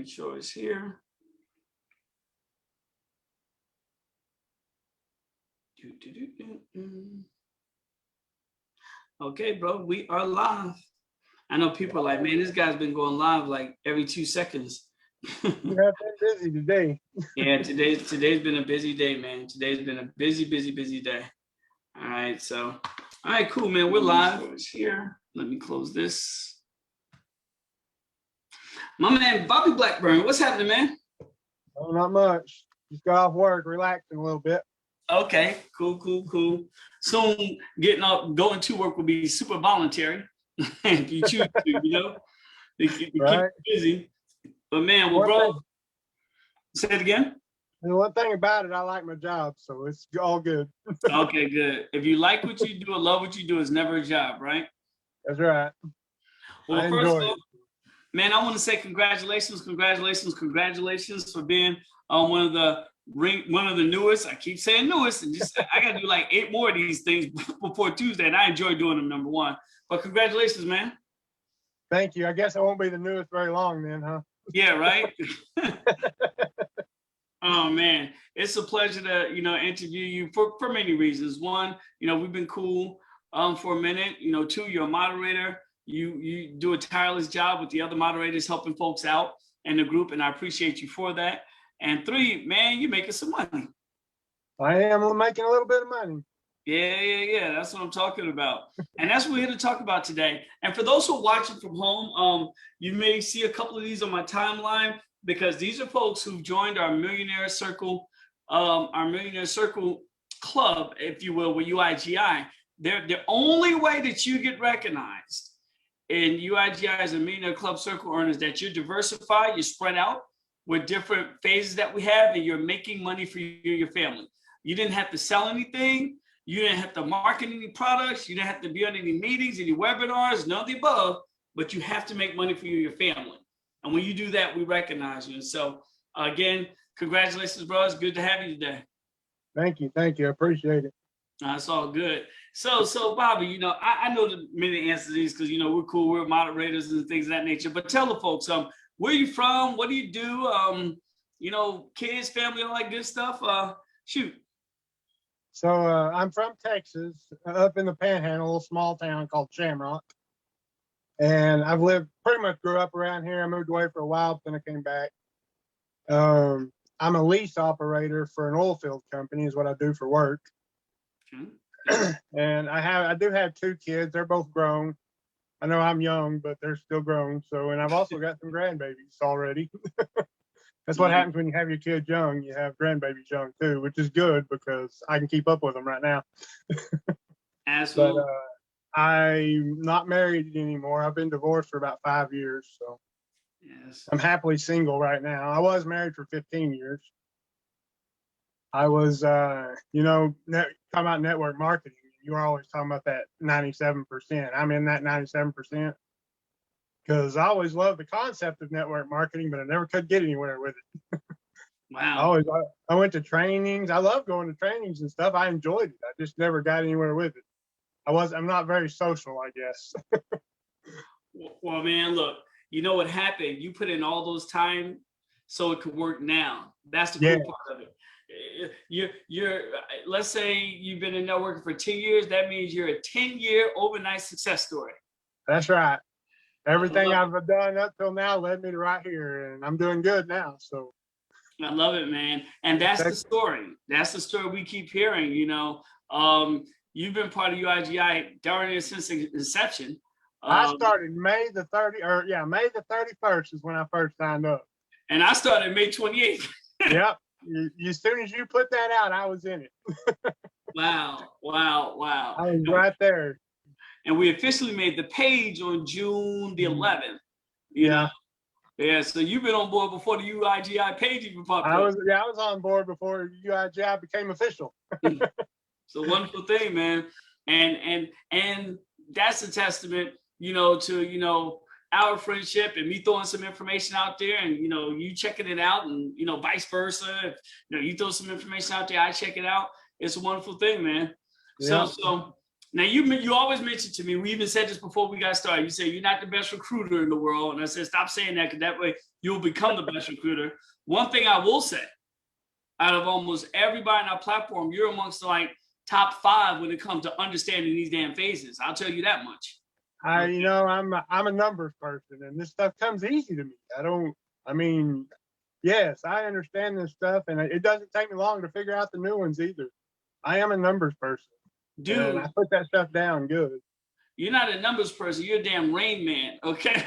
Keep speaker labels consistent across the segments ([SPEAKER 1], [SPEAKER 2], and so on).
[SPEAKER 1] make sure it's here. Okay, bro, we are live. I know people are like, man, this guy's been going live like every 2 seconds.
[SPEAKER 2] You have been busy today.
[SPEAKER 1] Yeah, today's been a busy day, man. Today's been a busy day. All right, so, all right, cool, man. We're live. It's here. Let me close this. My man, Bobby Blackburn, what's happening, man?
[SPEAKER 2] Oh, not much. Just got off work, relaxing a little bit.
[SPEAKER 1] Okay, cool. Soon, going to work will be super voluntary if you choose to, to keep you busy. But man, well, bro, say it again.
[SPEAKER 2] And one thing about it, I like my job, so it's all good.
[SPEAKER 1] Okay, good. If you like what you do or love what you do, it's never a job, right?
[SPEAKER 2] That's right.
[SPEAKER 1] Well, first of all, man, I want to say congratulations for being one of the newest. I keep saying newest, and just I got to do like 8 more of these things before Tuesday, and I enjoy doing them. Number one, but congratulations, man.
[SPEAKER 2] Thank you. I guess I won't be the newest very long then, huh?
[SPEAKER 1] Yeah, right. Oh man, it's a pleasure to interview you for many reasons. One, we've been cool for a minute. 2, you're a moderator. You do a tireless job with the other moderators helping folks out in the group, and I appreciate you for that. And 3, man, you're making some money.
[SPEAKER 2] I am making a little bit of money.
[SPEAKER 1] Yeah. That's what I'm talking about. And that's what we're here to talk about today. And for those who are watching from home, you may see a couple of these on my timeline, because these are folks who've joined our Millionaire Circle, Club, if you will, with UIGI. The only way that you get recognized in UIGI as a Millionaire Club Circle earner is that you're diversified, you're spread out with different phases that we have, and you're making money for you and your family. You didn't have to sell anything. You didn't have to market any products. You didn't have to be on any meetings, any webinars, none of the above, but you have to make money for you and your family. And when you do that, we recognize you. And so again, congratulations, bro. It's good to have you today.
[SPEAKER 2] Thank you. I appreciate it.
[SPEAKER 1] That's all good. So Bobby, I know the many answers to these because, we're cool. We're moderators and things of that nature. But tell the folks, where are you from? What do you do? Kids, family, all that good stuff. Shoot.
[SPEAKER 2] So I'm from Texas, up in the Panhandle, a little small town called Shamrock. And I've pretty much grew up around here. I moved away for a while, then I came back. I'm a lease operator for an oil field company is what I do for work. And I do have 2 kids. They're both grown. I know I'm young, but they're still grown. So, and I've also got some grandbabies already. That's what happens when you have your kids young. You have grandbabies young too, which is good because I can keep up with them right now.
[SPEAKER 1] Absolutely.
[SPEAKER 2] But I'm not married anymore. I've been divorced for about 5 years. So yes. I'm happily single right now. I was married for 15 years. I was, talking about network marketing. You were always talking about that 97%. I'm in that 97%. Because I always loved the concept of network marketing, but I never could get anywhere with it.
[SPEAKER 1] Wow.
[SPEAKER 2] I went to trainings. I love going to trainings and stuff. I enjoyed it. I just never got anywhere with it. I'm not very social, I guess.
[SPEAKER 1] Well, man, look, you know what happened? You put in all those time so it could work now. That's the cool part of it. You're let's say you've been in networking for 10 years. That means you're a 10-year overnight success story.
[SPEAKER 2] That's right. Everything I've done up till now led me to right here, and I'm doing good now. So
[SPEAKER 1] I love it, man. And that's the story. That's the story we keep hearing. You've been part of UIGI darn since inception.
[SPEAKER 2] I started May the 31st is when I first signed up.
[SPEAKER 1] And I started May 28th.
[SPEAKER 2] Yep. As soon as you put that out, I was in it.
[SPEAKER 1] Wow.
[SPEAKER 2] I was right there.
[SPEAKER 1] And we officially made the page on June the 11th. Yeah. So you've been on board before the UIGI page even popped up.
[SPEAKER 2] I was on board before UIGI became official.
[SPEAKER 1] It's a wonderful thing, man. And that's a testament, to, our friendship and me throwing some information out there and, you checking it out and, vice versa. If, you throw some information out there, I check it out. It's a wonderful thing, man. Yeah. So Now you always mention to me, we even said this before we got started. You say you're not the best recruiter in the world. And I said, stop saying that, because that way you'll become the best recruiter. One thing I will say, out of almost everybody on our platform, you're amongst the like top 5 when it comes to understanding these damn phases. I'll tell you that much.
[SPEAKER 2] You know, I'm a numbers person, and this stuff comes easy to me. Yes, I understand this stuff, and it doesn't take me long to figure out the new ones either. I am a numbers person.
[SPEAKER 1] Dude,
[SPEAKER 2] and I put that stuff down good.
[SPEAKER 1] You're not a numbers person. You're a damn Rain Man, okay?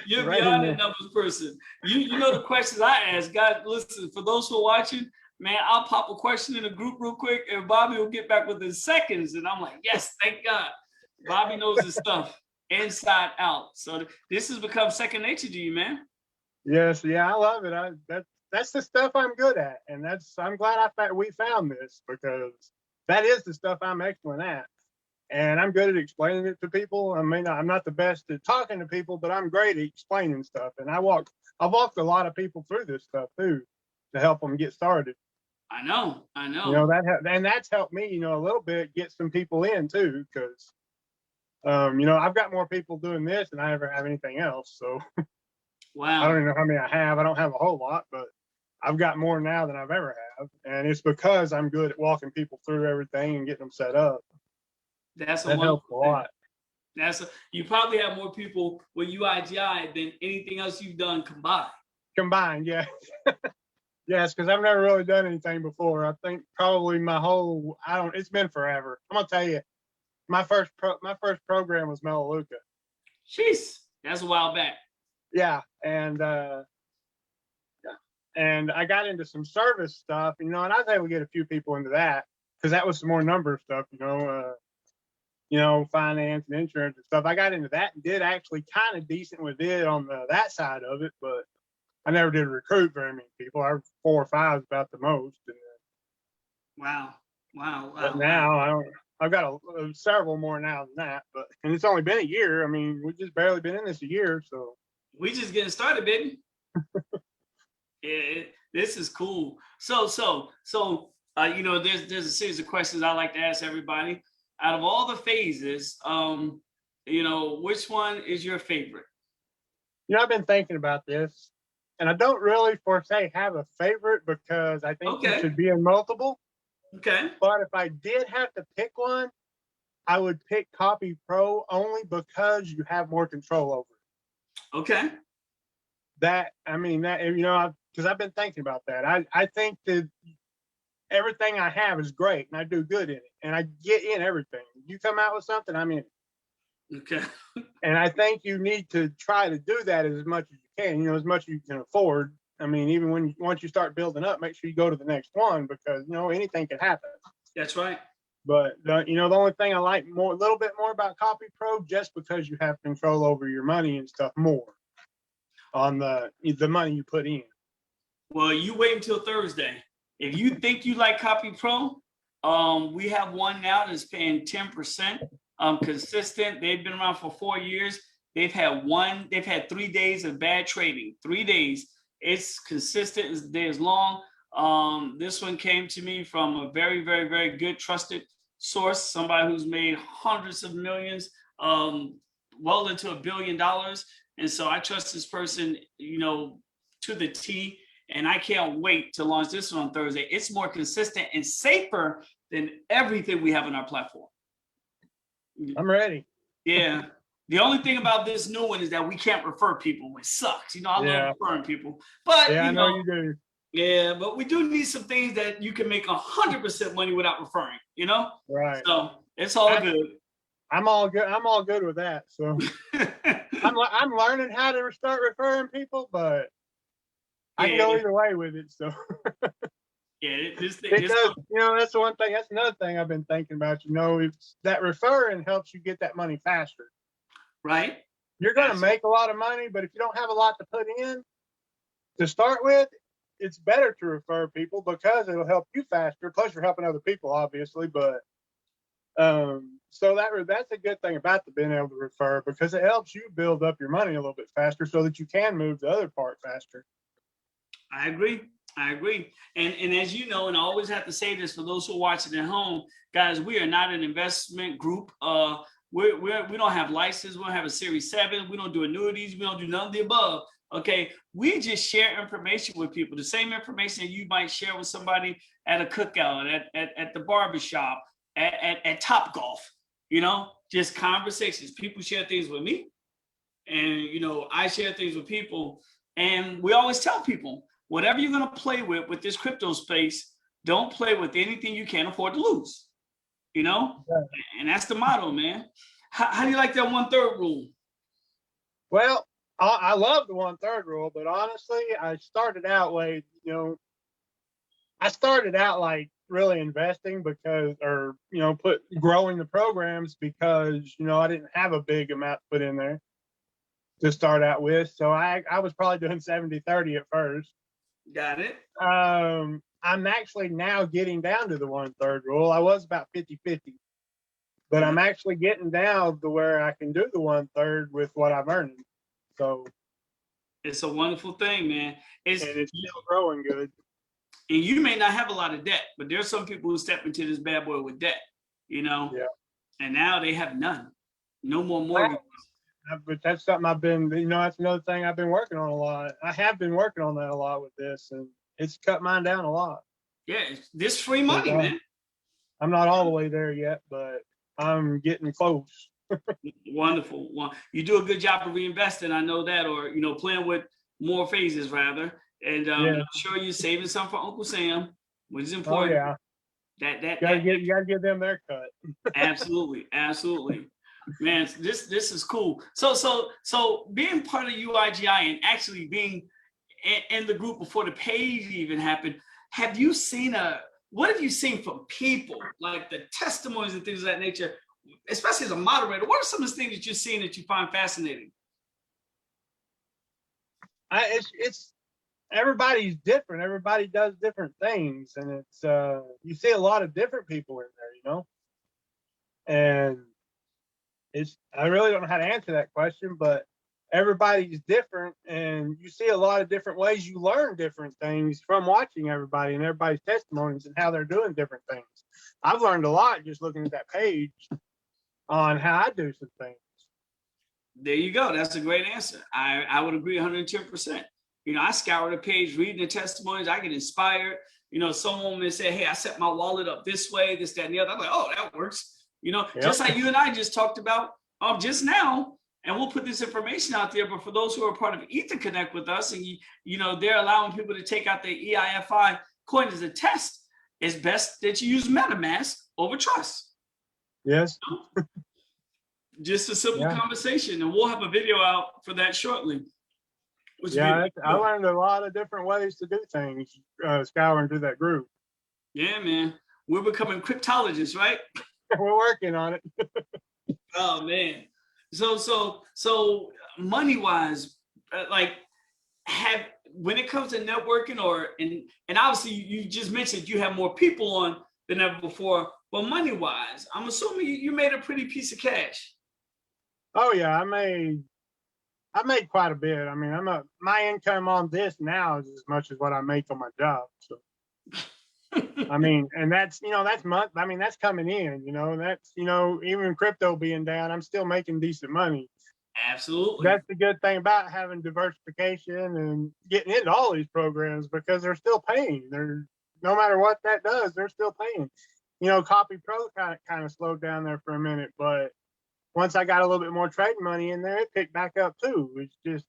[SPEAKER 1] You're
[SPEAKER 2] Rain
[SPEAKER 1] beyond
[SPEAKER 2] Man.
[SPEAKER 1] a numbers person. You know the questions I ask. God, listen, for those who are watching, man, I'll pop a question in a group real quick, and Bobby will get back within seconds. And I'm like, yes, thank God. Bobby knows his stuff inside out. So this has become second nature to you, man.
[SPEAKER 2] Yes, yeah, I love it. That's the stuff I'm good at, and I'm glad we found this, because that is the stuff I'm excellent at, and I'm good at explaining it to people. I mean, I'm not the best at talking to people, but I'm great at explaining stuff, and I've walked a lot of people through this stuff too, to help them get started.
[SPEAKER 1] I know.
[SPEAKER 2] You know, that's helped me, you know, a little bit get some people in too, because you know, I've got more people doing this than I ever have anything else. So
[SPEAKER 1] wow.
[SPEAKER 2] I don't even know how many I have. I don't have a whole lot, but I've got more now than I've ever have. And it's because I'm good at walking people through everything and getting them set up. That helps a lot.
[SPEAKER 1] You probably have more people with UIGI than anything else you've done combined.
[SPEAKER 2] Combined, yeah. Yes, because I've never really done anything before. I think probably it's been forever. I'm gonna tell you, my first program was Melaleuca.
[SPEAKER 1] Jeez, that's a while back.
[SPEAKER 2] Yeah, and I got into some service stuff, you know, and I was able to get a few people into that, because that was some more number stuff, you know, finance and insurance and stuff. I got into that and did actually kind of decent with it on that side of it, but I never did recruit very many people. 4 or 5 is about the most.
[SPEAKER 1] Wow.
[SPEAKER 2] But now I've got several more now than that, and it's only been a year. I mean, we've just barely been in this a year, so
[SPEAKER 1] we just getting started, baby. Yeah, this is cool. So, you know, there's a series of questions I like to ask everybody. Out of all the phases, you know, which one is your favorite?
[SPEAKER 2] You know, I've been thinking about this, and I don't really, per se, have a favorite, because I think you should be in multiple.
[SPEAKER 1] Okay.
[SPEAKER 2] But if I did have to pick one, I would pick Copy Pro, only because you have more control over it.
[SPEAKER 1] Okay.
[SPEAKER 2] You know, because I've been thinking about that. I think that everything I have is great, and I do good in it, and I get in everything. You come out with something, I'm in it.
[SPEAKER 1] Okay.
[SPEAKER 2] And I think you need to try to do that as much as you can, you know, as much as you can afford. I mean, even once you start building up, make sure you go to the next one, because, you know, anything can happen.
[SPEAKER 1] That's right.
[SPEAKER 2] But you know, the only thing I like a little bit more about Copy Pro, just because you have control over your money and stuff more on the money you put in.
[SPEAKER 1] Well, you wait until Thursday. If you think you like Copy Pro, we have one now that's paying 10%. Consistent. They've been around for 4 years. They've had 3 days of bad trading. 3 days. It's consistent as the day is long. This one came to me from a very, very, very good trusted source, somebody who's made hundreds of millions, well into $1 billion. And so I trust this person, you know, to the T. And I can't wait to launch this one on Thursday. It's more consistent and safer than everything we have on our platform.
[SPEAKER 2] I'm ready.
[SPEAKER 1] Yeah. The only thing about this new one is that we can't refer people, which sucks. You know, I love referring people. But
[SPEAKER 2] yeah, I know you do.
[SPEAKER 1] Yeah, but we do need some things that you can make 100% money without referring, you know?
[SPEAKER 2] Right.
[SPEAKER 1] So it's all good.
[SPEAKER 2] I'm all good. I'm all good with that. So I'm learning how to start referring people, but I can go either way with it. So
[SPEAKER 1] yeah,
[SPEAKER 2] because you know, that's the one thing. That's another thing I've been thinking about. You know, it's that referring helps you get that money faster.
[SPEAKER 1] Right.
[SPEAKER 2] You're going to make a lot of money, but if you don't have a lot to put in to start with, it's better to refer people, because it'll help you faster. Plus, you're helping other people, obviously. But so that's a good thing about being able to refer, because it helps you build up your money a little bit faster, so that you can move the other part faster.
[SPEAKER 1] I agree. I agree. And as you know, and I always have to say this for those who are watching at home, guys, we are not an investment group. We don't have license. We don't have a Series 7. We don't do annuities. We don't do none of the above. Okay. We just share information with people. The same information you might share with somebody at a cookout, at the barbershop, at Top Golf, just conversations. People share things with me. And, I share things with people. And we always tell people, whatever you're going to play with this crypto space, don't play with anything you can't afford to lose,
[SPEAKER 2] Yeah.
[SPEAKER 1] and that's the motto, man. How do you like that 1/3 rule?
[SPEAKER 2] Well, I love the 1/3 rule, but honestly, I started out like really investing because, or growing the programs because I didn't have a big amount to put in there to start out with. So I was probably doing 70-30 at first.
[SPEAKER 1] Got it.
[SPEAKER 2] I'm actually now getting down to the 1/3 rule. I was about 50-50, but I'm actually getting down to where I can do the 1/3 with what I'm earning. So
[SPEAKER 1] it's a wonderful thing, man.
[SPEAKER 2] And it's still growing good.
[SPEAKER 1] And you may not have a lot of debt, but there's some people who step into this bad boy with debt,
[SPEAKER 2] Yeah.
[SPEAKER 1] And now they have none. No more mortgages.
[SPEAKER 2] But that's something I've been, that's another thing I've been working on a lot. I have been working on that a lot with this, and it's cut mine down a lot.
[SPEAKER 1] Yeah, this free money, man.
[SPEAKER 2] I'm not all the way there yet, but I'm getting close.
[SPEAKER 1] Wonderful. Well, you do a good job of reinvesting. I know that, or playing with more phases rather. And I'm sure you're saving some for Uncle Sam, which is important.
[SPEAKER 2] Oh yeah. You gotta give them their cut.
[SPEAKER 1] Absolutely, absolutely. Man, this is cool. So being part of UIGI and actually being in the group before the page even happened, what have you seen from people, like the testimonies and things of that nature, especially as a moderator? What are some of the things that you're seeing that you find fascinating?
[SPEAKER 2] It's everybody's different. Everybody does different things, and it's you see a lot of different people in there, and I really don't know how to answer that question, but everybody's different, and you see a lot of different ways. You learn different things from watching everybody and everybody's testimonies and how they're doing different things. I've learned a lot just looking at that page on how I do some things.
[SPEAKER 1] There you go. That's a great answer. I would agree 110%. I scour the page, reading the testimonies. I get inspired. Someone may say, hey, I set my wallet up this way, this, that, and the other. I'm like, oh, that works. Just like you and I just talked about just now, and we'll put this information out there. But for those who are part of Ether Connect with us, and they're allowing people to take out the EIFI coin as a test, it's best that you use MetaMask over Trust.
[SPEAKER 2] Yes.
[SPEAKER 1] Just a simple conversation, and we'll have a video out for that shortly.
[SPEAKER 2] I learned a lot of different ways to do things scouring through that group.
[SPEAKER 1] Yeah, man. We're becoming cryptologists, right?
[SPEAKER 2] We're working on it.
[SPEAKER 1] Oh man. So money wise, when it comes to networking and obviously you just mentioned you have more people on than ever before, but money wise, I'm assuming you made a pretty piece of cash.
[SPEAKER 2] Oh yeah, I made quite a bit. I mean, my income on this now is as much as what I make on my job. So I mean, and that's that's coming in, that's even crypto being down, I'm still making decent money.
[SPEAKER 1] Absolutely.
[SPEAKER 2] That's the good thing about having diversification and getting into all these programs, because they're still paying. No matter what that does, they're still paying. Copy Pro kind of slowed down there for a minute, but once I got a little bit more trading money in there, it picked back up too. It's just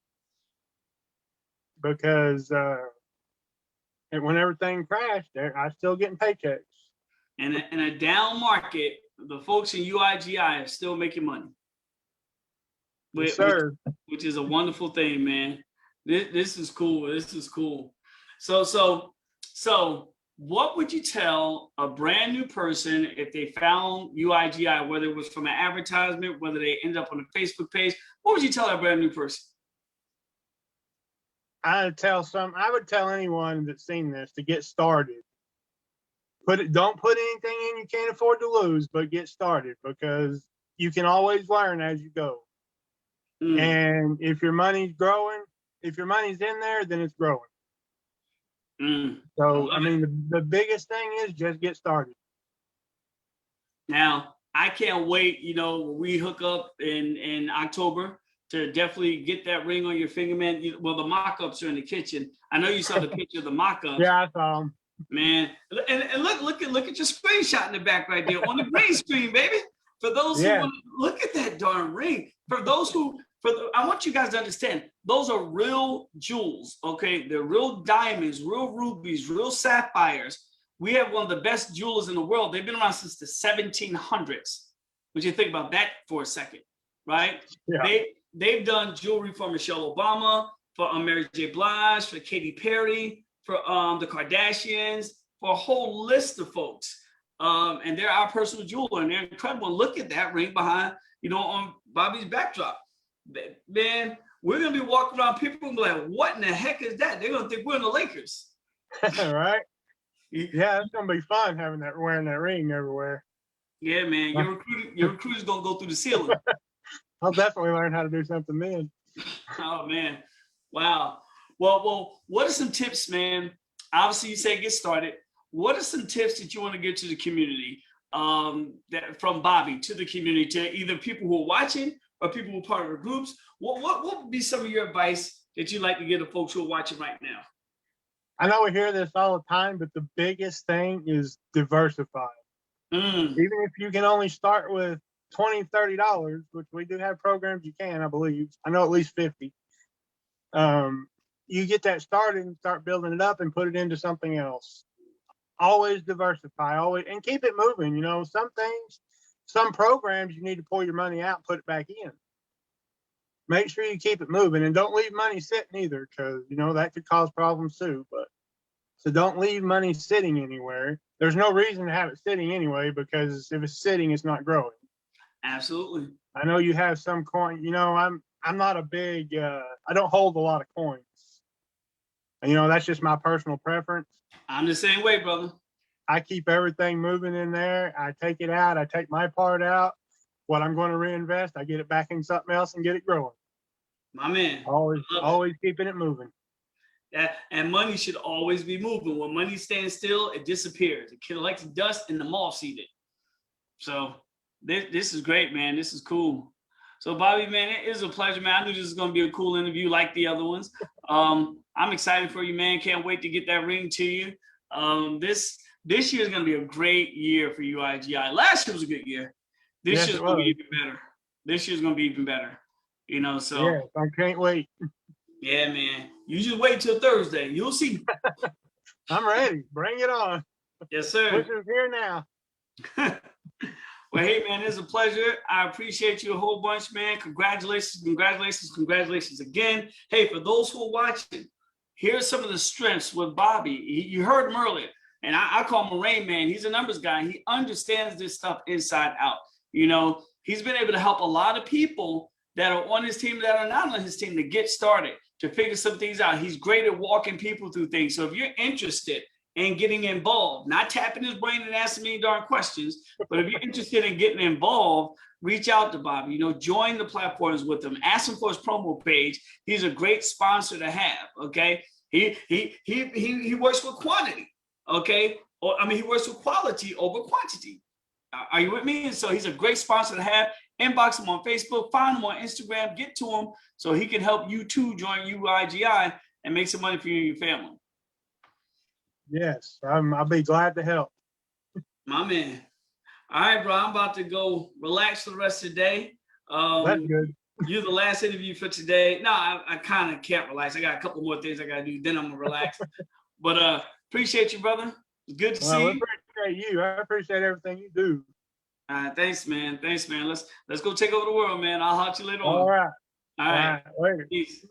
[SPEAKER 2] because when everything crashed, I still getting paychecks.
[SPEAKER 1] And in a down market, the folks in UIGI are still making money.
[SPEAKER 2] Yes, sir.
[SPEAKER 1] Which is a wonderful thing, man. This is cool. This is cool. So what would you tell a brand new person if they found UIGI, whether it was from an advertisement, whether they end up on a Facebook page? What would you tell a brand new person?
[SPEAKER 2] I would tell anyone that's seen this to get started. Don't put anything in you can't afford to lose, but get started, because you can always learn as you go. And if your money's growing, if your money's in there, then it's growing. So, I mean, the biggest thing is just get started.
[SPEAKER 1] Now, I can't wait, you know, when we hook up in October to definitely get that ring on your finger, man. Well, the mock-ups are in the kitchen. I know you saw the picture of the mock-ups.
[SPEAKER 2] Yeah, I saw them.
[SPEAKER 1] Man, and look at your screenshot in the back right there on the green screen, baby. For those who want to look at that darn ring, I want you guys to understand, those are real jewels, okay? They're real diamonds, real rubies, real sapphires. We have one of the best jewelers in the world. They've been around since the 1700s. Would you think about that for a second, right?
[SPEAKER 2] Yeah.
[SPEAKER 1] They've done jewelry for Michelle Obama, for Mary J. Blige, for Katy Perry, for the Kardashians, for a whole list of folks. And they're our personal jeweler, and they're incredible. And look at that ring behind, you know, on Bobby's backdrop. Man, we're gonna be walking around, people will be like, what in the heck is that? They're gonna think we're in the Lakers.
[SPEAKER 2] Right? Yeah, it's gonna be fun wearing that ring everywhere.
[SPEAKER 1] Yeah, man. Your recruiter's gonna go through the ceiling.
[SPEAKER 2] I'll definitely learn how to do something then.
[SPEAKER 1] Oh man. Wow. Well, what are some tips, man? Obviously, you say get started. What are some tips that you want to give to the community, that from Bobby to the community, to either people who are watching or people who are part of the groups? What would be some of your advice that you'd like to give to folks who are watching right now?
[SPEAKER 2] I know we hear this all the time, but the biggest thing is diversify. Even if you can only start with $20, $30, which we do have programs you can, I believe. I know at least 50. You get that started and start building it up and put it into something else. Always diversify, and keep it moving. You know, some programs you need to pull your money out and put it back in. Make sure you keep it moving, and don't leave money sitting either, because, you know, that could cause problems too. So don't leave money sitting anywhere. There's no reason to have it sitting anyway, because if it's sitting, it's not growing.
[SPEAKER 1] Absolutely.
[SPEAKER 2] I know you have some coin. You know, I'm not a big. I don't hold a lot of coins. You know, that's just my personal preference.
[SPEAKER 1] I'm the same way, brother.
[SPEAKER 2] I keep everything moving in there. I take it out. I take my part out. What I'm going to reinvest, I get it back in something else and get it growing.
[SPEAKER 1] My man.
[SPEAKER 2] Always keeping it moving.
[SPEAKER 1] Yeah, and money should always be moving. When money stands still, it disappears. It collects dust and the moths eat it. So this is great, man. This is cool. So Bobby, man, it is a pleasure, man. I knew this was going to be a cool interview like the other ones. I'm excited for you, man. Can't wait to get that ring to you. This year is going to be a great year for UIGI. Last year was a good year. This year's going to be even better. This year's going to be even better. You know, so.
[SPEAKER 2] Yeah, I can't wait.
[SPEAKER 1] Yeah, man. You just wait till Thursday. You'll see.
[SPEAKER 2] I'm ready. Bring it on.
[SPEAKER 1] Yes, sir.
[SPEAKER 2] Push is here now.
[SPEAKER 1] Well, hey, man, it's a pleasure. I appreciate you a whole bunch, man. Congratulations, congratulations, congratulations again. Hey, for those who are watching, here's some of the strengths with Bobby. You heard him earlier, and I call him a Rain Man. He's a numbers guy. He understands this stuff inside out. You know, he's been able to help a lot of people that are on his team, that are not on his team, to get started, to figure some things out. He's great at walking people through things. So if you're interested in getting involved, not tapping his brain and asking me darn questions, but if you're interested in getting involved, reach out to Bobby. You know, join the platforms with him. Ask him for his promo page. He's a great sponsor to have. Okay, he works with quantity. Okay, he works with quality over quantity. Are you with me? And so he's a great sponsor to have. Inbox him on Facebook, find him on Instagram, get to him so he can help you too join UIGI and make some money for you and your family.
[SPEAKER 2] Yes, I'll be glad to help.
[SPEAKER 1] My man. All right, bro. I'm about to go relax for the rest of the day.
[SPEAKER 2] That's good.
[SPEAKER 1] You're the last interview for today. No, I kind of can't relax. I got a couple more things I got to do. Then I'm going to relax. But appreciate you, brother. It's good to see you.
[SPEAKER 2] I appreciate you. I appreciate everything you do.
[SPEAKER 1] Thanks, man. Thanks, man. Let's go take over the world, man. I'll holler at you later on.
[SPEAKER 2] All right.
[SPEAKER 1] All right.
[SPEAKER 2] Later.
[SPEAKER 1] Peace.